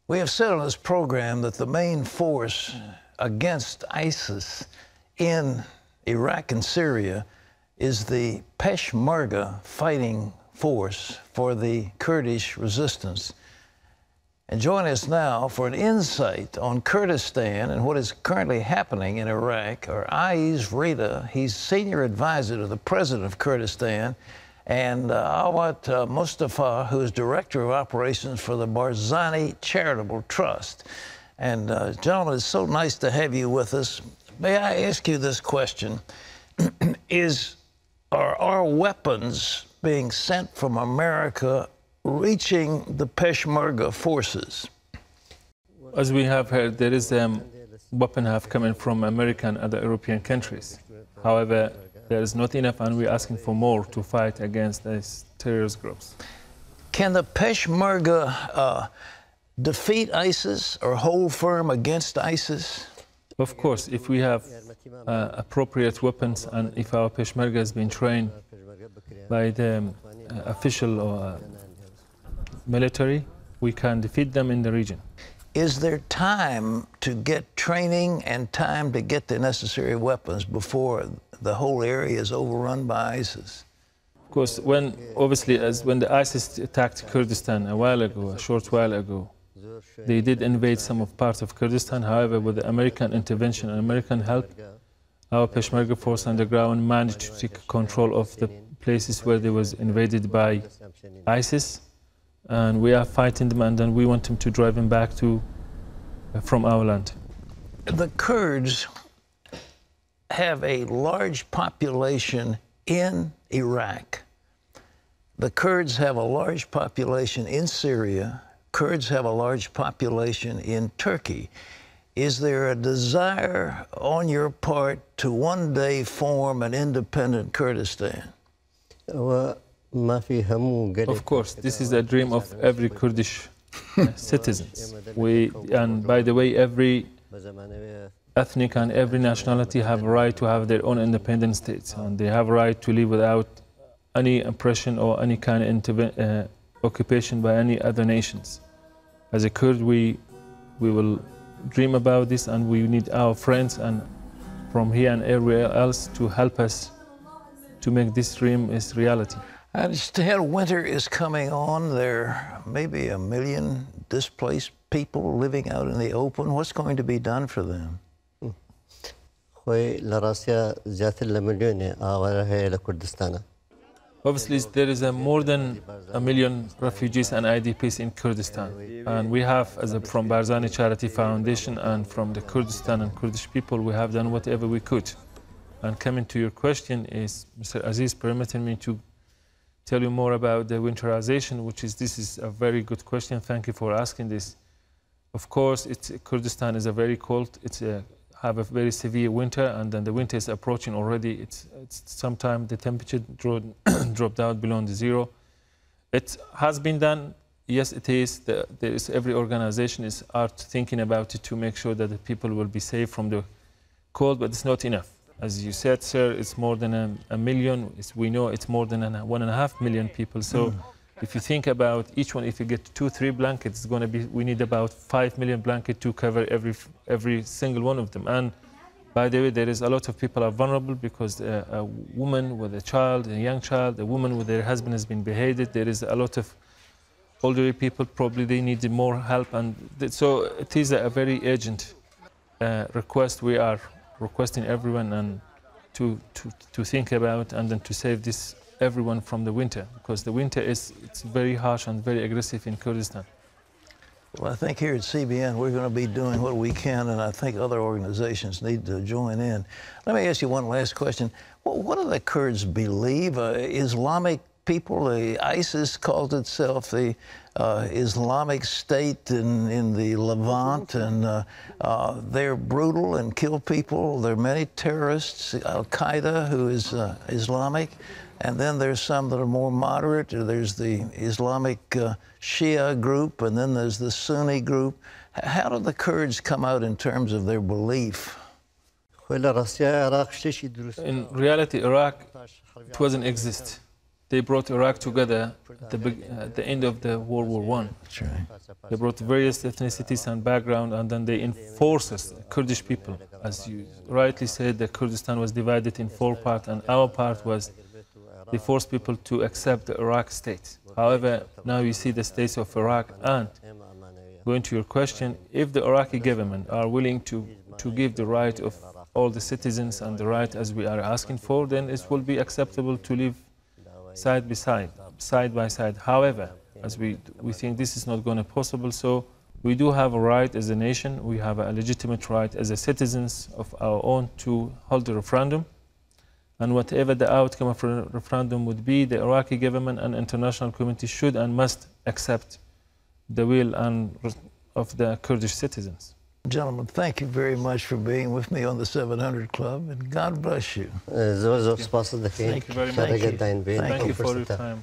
We have said on this program that the main force against ISIS in Iraq and Syria is the Peshmerga fighting force for the Kurdish resistance. And join us now for an insight on Kurdistan and what is currently happening in Iraq are Aziz Reda. He's senior advisor to the president of Kurdistan, and Awad Mustafa, who is director of operations for the Barzani Charitable Trust. And gentlemen, it's so nice to have you with us. May I ask you this question? Are our weapons being sent from America reaching the Peshmerga forces? As we have heard, there is weapons have coming from America and other European countries. However, there is not enough, and we're asking for more to fight against these terrorist groups. Can the Peshmerga defeat ISIS or hold firm against ISIS? Of course, if we have appropriate weapons and if our Peshmerga has been trained by the official or military, we can defeat them in the region. Is there time to get training and time to get the necessary weapons before the whole area is overrun by ISIS? Of course, when the ISIS attacked Kurdistan a short while ago, they did invade some of parts of Kurdistan. However, with the American intervention and American help, our Peshmerga force on the ground managed to take control of the places where they was invaded by ISIS. And we are fighting them, and then we want them to drive them back from our land. The Kurds have a large population in Iraq. The Kurds have a large population in Syria. Kurds have a large population in Turkey. Is there a desire on your part to one day form an independent Kurdistan? Of course, this is a dream of every Kurdish citizens. And by the way, every ethnic and every nationality have a right to have their own independent states, and they have a right to live without any oppression or any kind of occupation by any other nations. As a Kurd, we will dream about this, and we need our friends and from here and everywhere else to help us to make this dream a reality. I understand winter is coming on. There may be 1 million displaced people living out in the open. What's going to be done for them? Obviously, there is more than 1 million refugees and IDPs in Kurdistan. And we have, from Barzani Charity Foundation and from the Kurdistan and Kurdish people, we have done whatever we could. And coming to your question is, Mr. Aziz permitting me to tell you more about the winterization, this is a very good question. Thank you for asking this. Of course, Kurdistan is a very cold. Have a very severe winter, and then the winter is approaching already. It's sometimes the temperature dropped down below the zero. It has been done. Yes, it is. Every organization is thinking about it to make sure that the people will be safe from the cold, but it's not enough. As you said, sir, it's more than 1 million. We know it's more than 1.5 million people. So if you think about each one, if you get 2-3 blankets, it's going to be, we need about 5 million blankets to cover every single one of them. And by the way, there is a lot of people are vulnerable because a woman with a child, a young child, a woman with their husband has been beheaded. There is a lot of elderly people, probably they need more help. And so it is a very urgent request. We are requesting everyone and to think about and then to save everyone from the winter, because the winter it's very harsh and very aggressive in Kurdistan. Well, I think here at CBN we're going to be doing what we can, and I think other organizations need to join in. Let me ask you one last question. What do the Kurds believe? Islamic people, ISIS calls itself the Islamic State in the Levant, and they're brutal and kill people. There are many terrorists, Al-Qaeda, who is Islamic, and then there's some that are more moderate. There's the Islamic Shia group, and then there's the Sunni group. How do the Kurds come out in terms of their belief? In reality, Iraq, it doesn't exist. they brought Iraq together at the end of the World War I. That's right. They brought various ethnicities and background, and then they enforced us, Kurdish people. As you rightly said, the Kurdistan was divided in 4 parts, and our part was they forced people to accept the Iraq state. However, now you see the states of Iraq, and going to your question, if the Iraqi government are willing to give the right of all the citizens and the right as we are asking for, then it will be acceptable to live side by side. However, as we think this is not going to be possible, so we do have a right as a nation, we have a legitimate right as a citizens of our own to hold a referendum. And whatever the outcome of the referendum would be, the Iraqi government and international community should and must accept the will of the Kurdish citizens. Gentlemen, thank you very much for being with me on the 700 Club, and God bless you. Thank you very much. Thank you for your time.